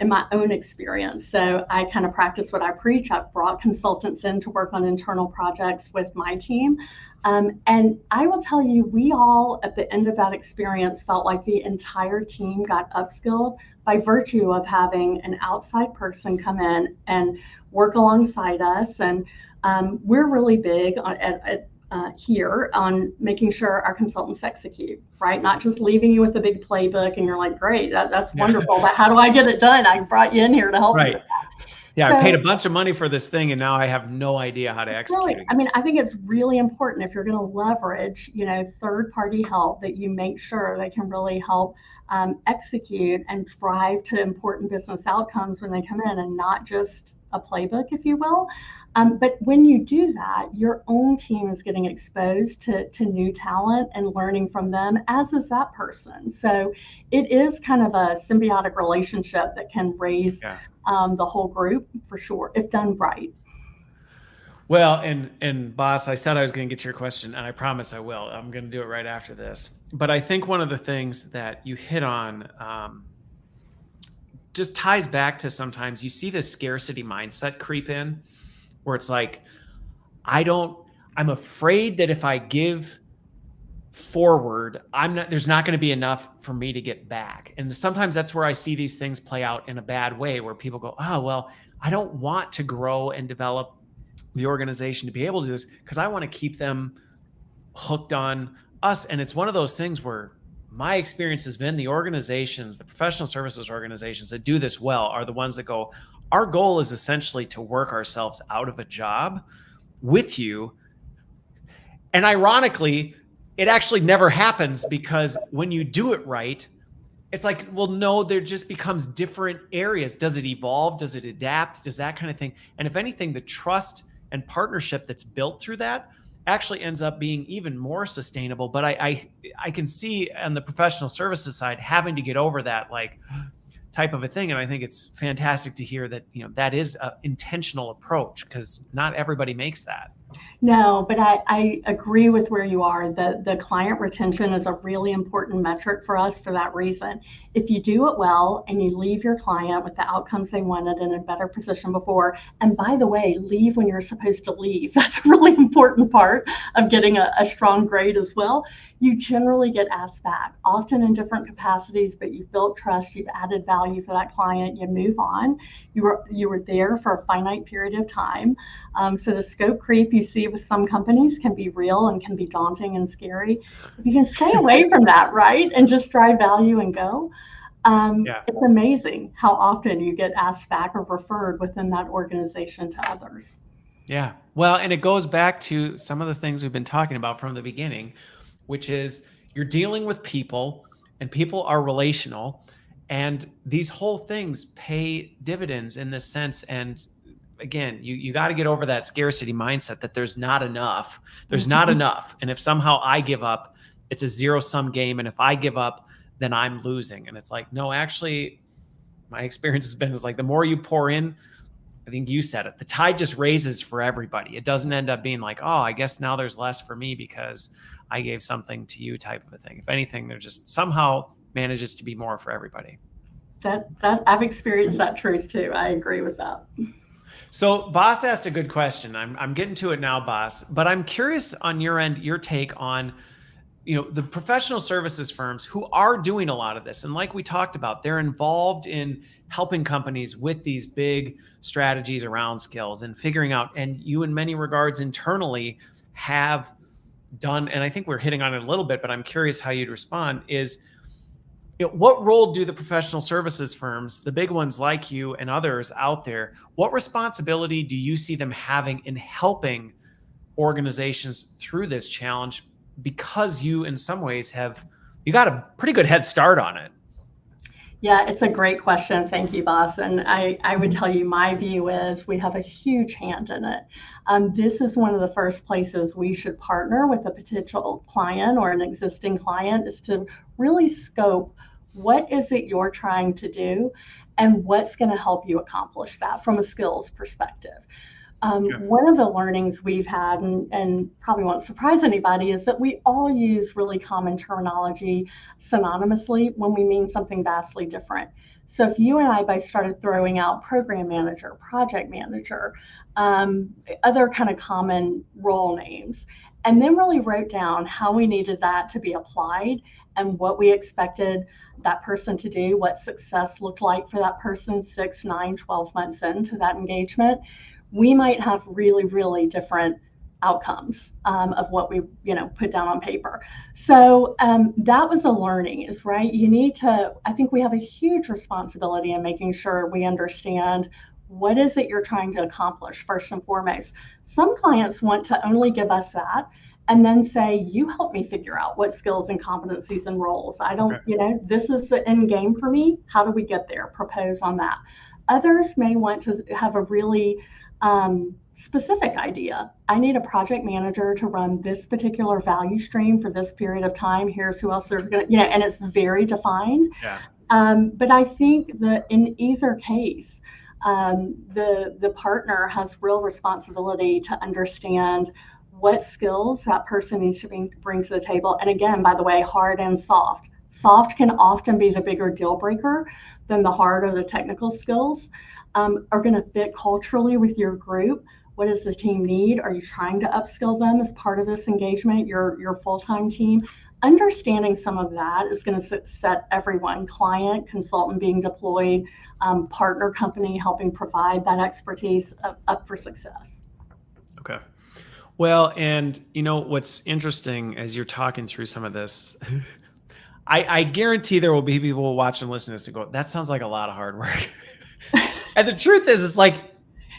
in my own experience, so I kind of practice what I preach. I've brought consultants in to work on internal projects with my team. And I will tell you, we all at the end of that experience felt like the entire team got upskilled by virtue of having an outside person come in and work alongside us. And we're really big here on making sure our consultants execute, right? Not just leaving you with a big playbook and you're like, great, that's wonderful, but how do I get it done? I brought you in here to help you with that. Yeah, so, I paid a bunch of money for this thing, and now I have no idea how to execute it. I mean, I think it's really important, if you're going to leverage, third-party help, that you make sure they can really help execute and drive to important business outcomes when they come in, and not just a playbook, if you will. But when you do that, your own team is getting exposed to new talent and learning from them, as is that person. So it is kind of a symbiotic relationship that can raise Yeah. the whole group for sure, if done right. Well, and boss, I said I was going to get to your question, and I promise I will. I'm going to do it right after this. But I think one of the things that you hit on just ties back to sometimes you see this scarcity mindset creep in, where it's like, I'm afraid that if I give forward, there's not going to be enough for me to get back. And sometimes that's where I see these things play out in a bad way, where people go, oh, well, I don't want to grow and develop the organization to be able to do this because I want to keep them hooked on us. And it's one of those things where my experience has been the organizations, the professional services organizations that do this well are the ones that go, our goal is essentially to work ourselves out of a job with you. And ironically, it actually never happens, because when you do it right, it's like, well, no, there just becomes different areas. Does it evolve? Does it adapt? Does that kind of thing? And if anything, the trust and partnership that's built through that actually ends up being even more sustainable. But I can see on the professional services side having to get over that like type of a thing. And I think it's fantastic to hear that, that is an intentional approach, because not everybody makes that. No, but I agree with where you are. The client retention is a really important metric for us for that reason. If you do it well and you leave your client with the outcomes they wanted in a better position before, and by the way, leave when you're supposed to leave. That's a really important part of getting a strong grade as well. You generally get asked back, often in different capacities, but you've built trust, you've added value for that client, you move on. You were there for a finite period of time. So the scope creep you see with some companies can be real and can be daunting and scary. If you can stay away from that, right, and just drive value and go, it's amazing how often you get asked back or referred within that organization to others. Yeah. Well, and it goes back to some of the things we've been talking about from the beginning, which is you're dealing with people, and people are relational, and these whole things pay dividends in this sense. And again, you got to get over that scarcity mindset that there's not enough. There's not enough. And if somehow I give up, it's a zero-sum game. And if I give up, then I'm losing. And it's like, no, actually, my experience has been is like the more you pour in, I think you said it, the tide just raises for everybody. It doesn't end up being like, oh, I guess now there's less for me because I gave something to you type of a thing. If anything, there just somehow manages to be more for everybody. That I've experienced that truth too. I agree with that. So Boss asked a good question. I'm getting to it now, Boss, but I'm curious on your end, your take on, the professional services firms who are doing a lot of this. And like we talked about, they're involved in helping companies with these big strategies around skills and figuring out, and you in many regards internally have done, and I think we're hitting on it a little bit, but I'm curious how you'd respond is, what role do the professional services firms, the big ones like you and others out there, what responsibility do you see them having in helping organizations through this challenge? Because you, in some ways, you got a pretty good head start on it. Yeah, it's a great question. Thank you, boss. And I would tell you my view is we have a huge hand in it. This is one of the first places we should partner with a potential client or an existing client, is to really scope what is it you're trying to do and what's going to help you accomplish that from a skills perspective. One of the learnings we've had, and probably won't surprise anybody, is that we all use really common terminology synonymously when we mean something vastly different. So if you and I both started throwing out program manager, project manager, other kind of common role names, and then really wrote down how we needed that to be applied and what we expected that person to do, what success looked like for that person 6, 9, 12 months into that engagement, we might have really, really different outcomes of what we, put down on paper. So that was a learning, is right. You need to, I think we have a huge responsibility in making sure we understand what is it you're trying to accomplish first and foremost. Some clients want to only give us that and then say, you help me figure out what skills and competencies and roles. I don't, this is the end game for me. How do we get there? Propose on that. Others may want to have a really specific idea. I need a project manager to run this particular value stream for this period of time. Here's who else they're going to, and it's very defined. Yeah. But I think that in either case, the partner has real responsibility to understand what skills that person needs to bring to the table. And again, by the way, hard and soft. Soft can often be the bigger deal breaker than the hard or the technical skills. Are going to fit culturally with your group. What does the team need? Are you trying to upskill them as part of this engagement, your full-time team? Understanding some of that is going to set everyone, client, consultant being deployed, partner company helping provide that expertise up for success. Okay. Well, and what's interesting as you're talking through some of this, I guarantee there will be people watch and listen to this and go, that sounds like a lot of hard work. And the truth is, it's like,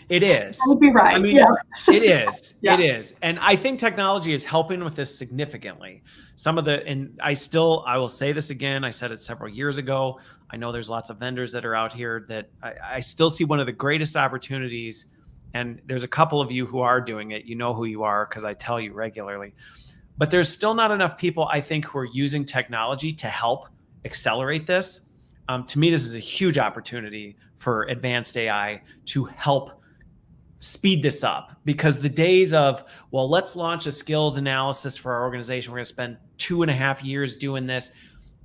it is. I would be right. I mean, yeah. It is. Yeah. It is. And I think technology is helping with this significantly. And I will say this again, I said it several years ago. I know there's lots of vendors that are out here that I still see one of the greatest opportunities. And there's a couple of you who are doing it. You know who you are because I tell you regularly. But there's still not enough people, I think, who are using technology to help accelerate this. To me, this is a huge opportunity for advanced AI to help speed this up, because the days of, well, let's launch a skills analysis for our organization. We're going to spend 2.5 years doing this.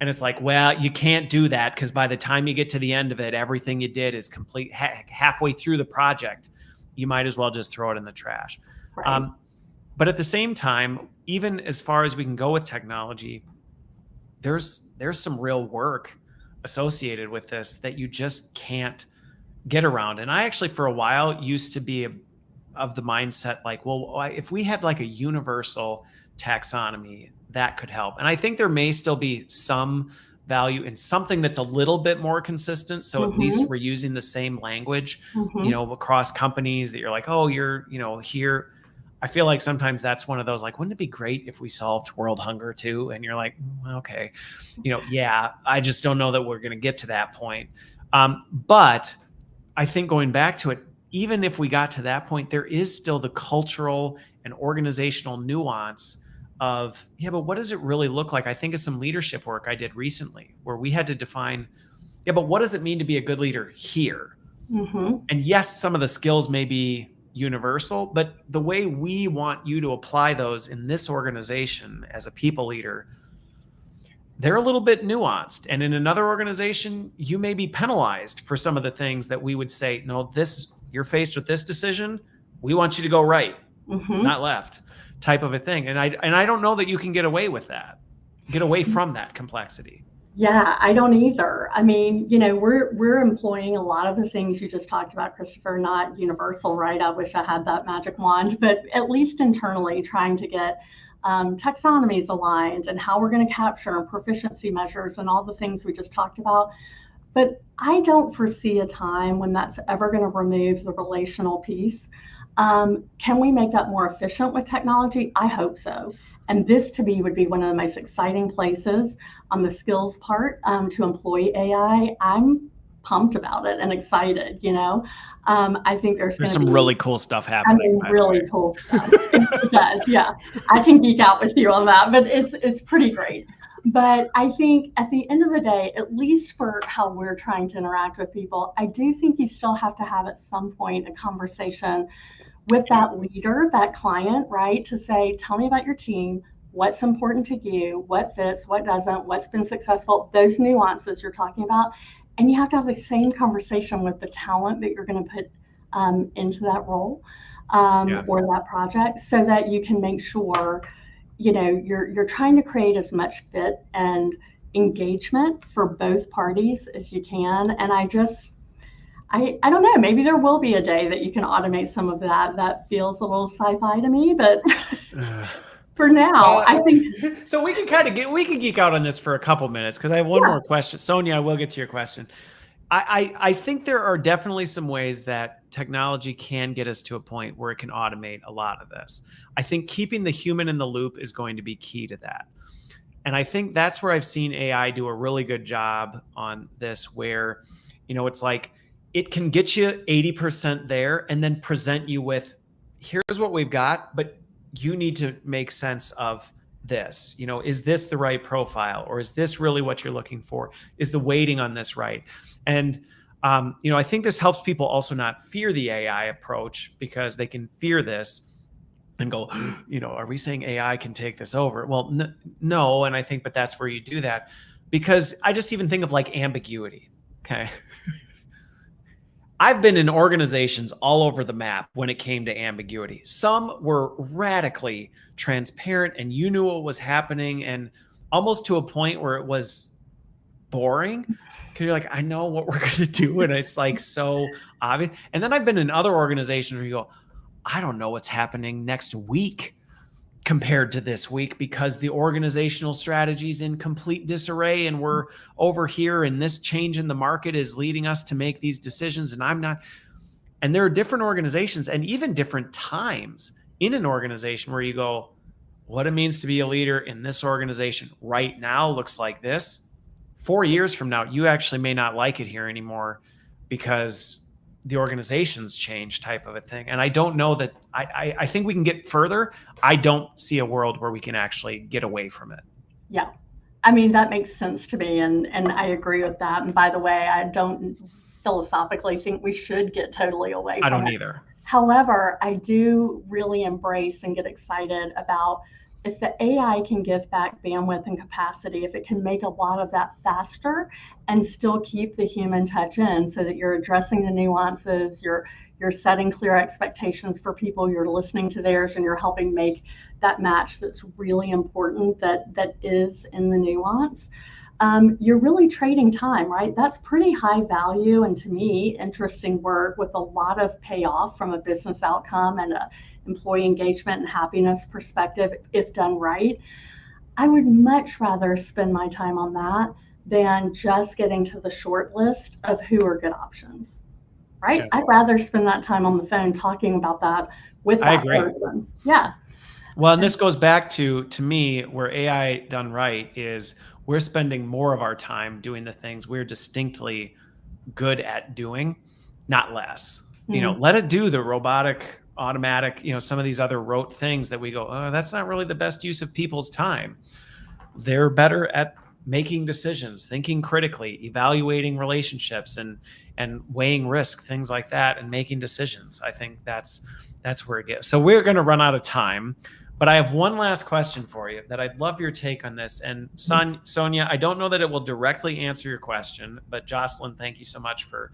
And it's like, well, you can't do that because by the time you get to the end of it, everything you did is complete. Halfway through the project, you might as well just throw it in the trash. Right. But at the same time, even as far as we can go with technology, there's some real work associated with this that you just can't get around. And I actually, for a while, used to be of the mindset like, well, if we had like a universal taxonomy, that could help. And I think there may still be some value in something that's a little bit more consistent. So at least we're using the same language, across companies, that you're like, oh, you're, here. I feel like sometimes that's one of those, like, wouldn't it be great if we solved world hunger too? And you're like, okay, yeah, I just don't know that we're going to get to that point. But I think going back to it, even if we got to that point, there is still the cultural and organizational nuance of, yeah, but what does it really look like? I think of some leadership work I did recently where we had to define, yeah, but what does it mean to be a good leader here? And yes, some of the skills may be universal, but the way we want you to apply those in this organization as a people leader, they're a little bit nuanced. And in another organization, you may be penalized for some of the things that we would say, no, you're faced with this decision. We want you to go right, not left, type of a thing. And I don't know that you can get away from that complexity. Yeah, I don't either. I mean, we're employing a lot of the things you just talked about, Christopher, not universal, right? I wish I had that magic wand, but at least internally trying to get taxonomies aligned and how we're going to capture proficiency measures and all the things we just talked about. But I don't foresee a time when that's ever going to remove the relational piece. Can we make that more efficient with technology? I hope so. And this to me would be one of the most exciting places on the skills part to employ AI. I'm pumped about it and excited, I think there's some really cool stuff happening. Really cool stuff. It does, yeah. I can geek out with you on that, but it's pretty great. But I think at the end of the day, at least for how we're trying to interact with people, I do think you still have to have at some point a conversation with that leader, that client, right? To say, tell me about your team, what's important to you, what fits, what doesn't, what's been successful, those nuances you're talking about. And you have to have the same conversation with the talent that you're going to put into that role or that project, so that you can make sure, you're trying to create as much fit and engagement for both parties as you can. And I don't know, maybe there will be a day that you can automate some of that. That feels a little sci-fi to me, but for now, I think. So we can geek out on this for a couple minutes because I have one more question. Sonia, I will get to your question. I think there are definitely some ways that technology can get us to a point where it can automate a lot of this. I think keeping the human in the loop is going to be key to that. And I think that's where I've seen AI do a really good job on this, where, it's like, it can get you 80% there and then present you with, here's what we've got, but you need to make sense of this. You know, is this the right profile, or is this really what you're looking for? Is the weighting on this right? And you know, I think this helps people also not fear the AI approach, because they can fear this and go, you know, are we saying AI can take this over? Well, no. And I think, but that's where you do that, because I just even think of like ambiguity. Okay. I've been in organizations all over the map when it came to ambiguity. Some were radically transparent and you knew what was happening, and almost to a point where it was boring, because you're like, I know what we're going to do. And it's like so obvious. And then I've been in other organizations where you go, I don't know what's happening next week compared to this week, because the organizational strategy is in complete disarray, and we're over here, and this change in the market is leading us to make these decisions, and I'm not. And there are different organizations and even different times in an organization where you go, what it means to be a leader in this organization right now looks like this. 4 years from now, you actually may not like it here anymore because the organization's change, type of a thing. And I don't know that I think we can get further. I don't see a world where we can actually get away from it. Yeah. I mean, that makes sense to me. And I agree with that. And by the way, I don't philosophically think we should get totally away from it. I don't either. However, I do really embrace and get excited about if the AI can give back bandwidth and capacity, if it can make a lot of that faster and still keep the human touch in, so that you're addressing the nuances, you're setting clear expectations for people, you're listening to theirs, and you're helping make that match that's really important, that is in the nuance. You're really trading time, right? That's pretty high value, and to me, interesting work with a lot of payoff from a business outcome and a employee engagement and happiness perspective, if done right. I would much rather spend my time on that than just getting to the short list of who are good options, right? Yeah. I'd rather spend that time on the phone talking about that with that person. Yeah. Well, and this goes back to me, where AI done right is we're spending more of our time doing the things we're distinctly good at doing, not less. Mm-hmm. You know, let it do the robotic, automatic, you know, some of these other rote things that we go, oh, that's not really the best use of people's time. They're better at making decisions, thinking critically, evaluating relationships, and weighing risk, things like that, and making decisions. I think that's where it gets. So we're going to run out of time, but I have one last question for you that I'd love your take on this. And Sonia, I don't know that it will directly answer your question, but Jocelyn, thank you so much for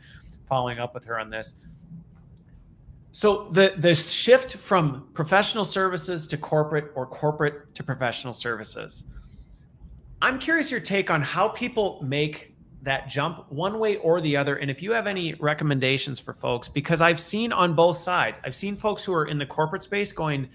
following up with her on this. So the shift from professional services to corporate, or corporate to professional services, I'm curious your take on how people make that jump one way or the other. And if you have any recommendations for folks, because I've seen on both sides, I've seen folks who are in the corporate space going,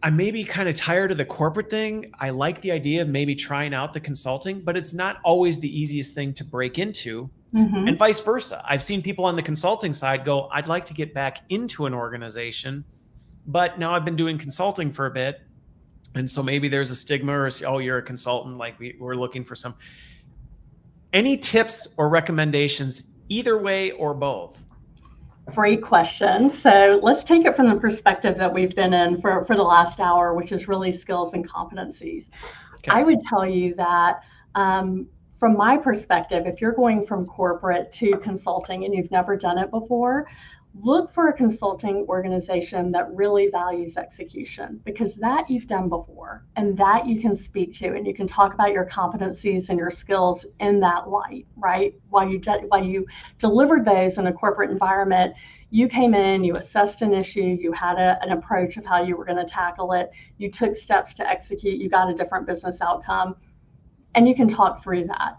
I'm maybe kind of tired of the corporate thing. I like the idea of maybe trying out the consulting, but it's not always the easiest thing to break into. Mm-hmm. And vice versa. I've seen people on the consulting side go, I'd like to get back into an organization, but now I've been doing consulting for a bit. And so maybe there's a stigma, or, oh, you're a consultant, like we're looking for some. Any tips or recommendations either way or both? Great question. So let's take it from the perspective that we've been in for the last hour, which is really skills and competencies. Okay. I would tell you that from my perspective, if you're going from corporate to consulting and you've never done it before, look for a consulting organization that really values execution, because that you've done before and that you can speak to, and you can talk about your competencies and your skills in that light, right? While you delivered those in a corporate environment, you came in, you assessed an issue, you had an approach of how you were going to tackle it, you took steps to execute, you got a different business outcome, and you can talk through that.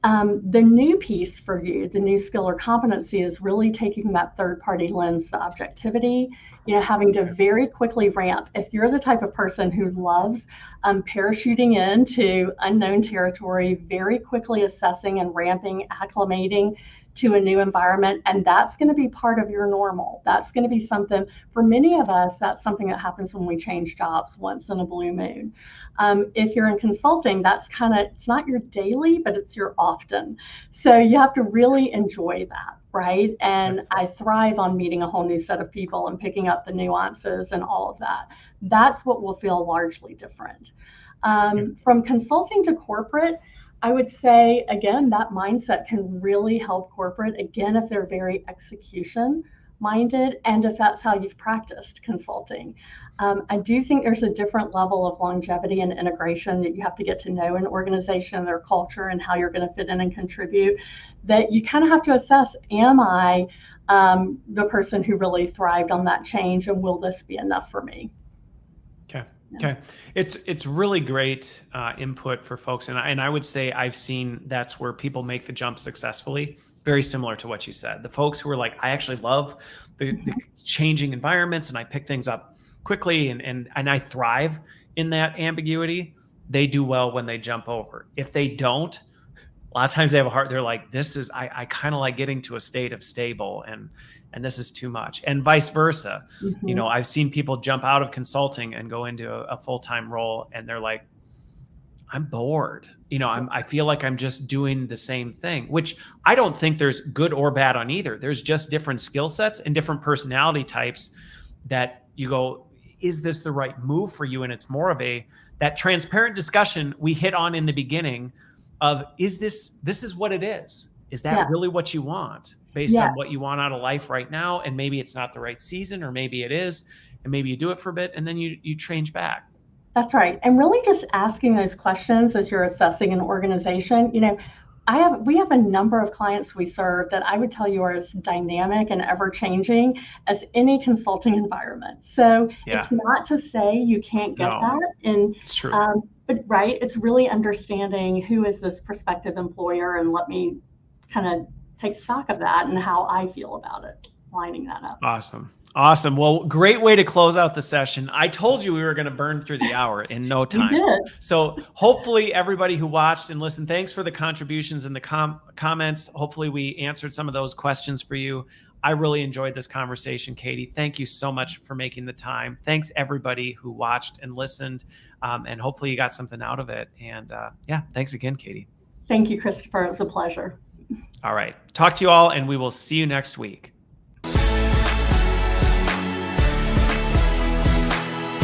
The new piece for you, the new skill or competency, is really taking that third-party lens, the objectivity, having to very quickly ramp. If you're the type of person who loves parachuting into unknown territory, very quickly assessing and ramping, acclimating to a new environment, and that's going to be part of your normal. That's going to be something, for many of us, that's something that happens when we change jobs once in a blue moon. If you're in consulting, that's kind of, it's not your daily, but it's your often. So you have to really enjoy that, right? And I thrive on meeting a whole new set of people and picking up the nuances and all of that. That's what will feel largely different. From consulting to corporate, I would say, again, that mindset can really help corporate, again, if they're very execution minded and if that's how you've practiced consulting. I do think there's a different level of longevity and integration that you have to get to know an organization, their culture, and how you're going to fit in and contribute, that you kind of have to assess, am I the person who really thrived on that change, and will this be enough for me? Okay. Okay. It's really great input for folks. And I would say I've seen that's where people make the jump successfully. Very similar to what you said. The folks who are like, I actually love the changing environments and I pick things up quickly and I thrive in that ambiguity. They do well when they jump over. If they don't, a lot of times they have a heart. They're like, this is, I kind of like getting to a state of stable and this is too much, and vice versa. Mm-hmm. You know, I've seen people jump out of consulting and go into a full-time role and they're like, I'm bored. You know, I feel like I'm just doing the same thing, which I don't think there's good or bad on either. There's just different skill sets and different personality types that you go, is this the right move for you? And it's more of that transparent discussion we hit on in the beginning of, this is what it is. Is that really what you want based on what you want out of life right now? And maybe it's not the right season, or maybe it is, and maybe you do it for a bit and then you change back. That's right. And really just asking those questions as you're assessing an organization. You know, we have a number of clients we serve that I would tell you are as dynamic and ever changing as any consulting environment. So it's not to say you can't get that. And it's true. But right, it's really understanding who is this prospective employer, and let me kind of take stock of that and how I feel about it, lining that up. Awesome. Well, great way to close out the session. I told you we were going to burn through the hour in no time. We did. So hopefully everybody who watched and listened, thanks for the contributions and the comments. Hopefully we answered some of those questions for you. I really enjoyed this conversation, Katy. Thank you so much for making the time. Thanks everybody who watched and listened. And hopefully you got something out of it. And thanks again, Katy. Thank you, Christopher. It was a pleasure. All right. Talk to you all, and we will see you next week.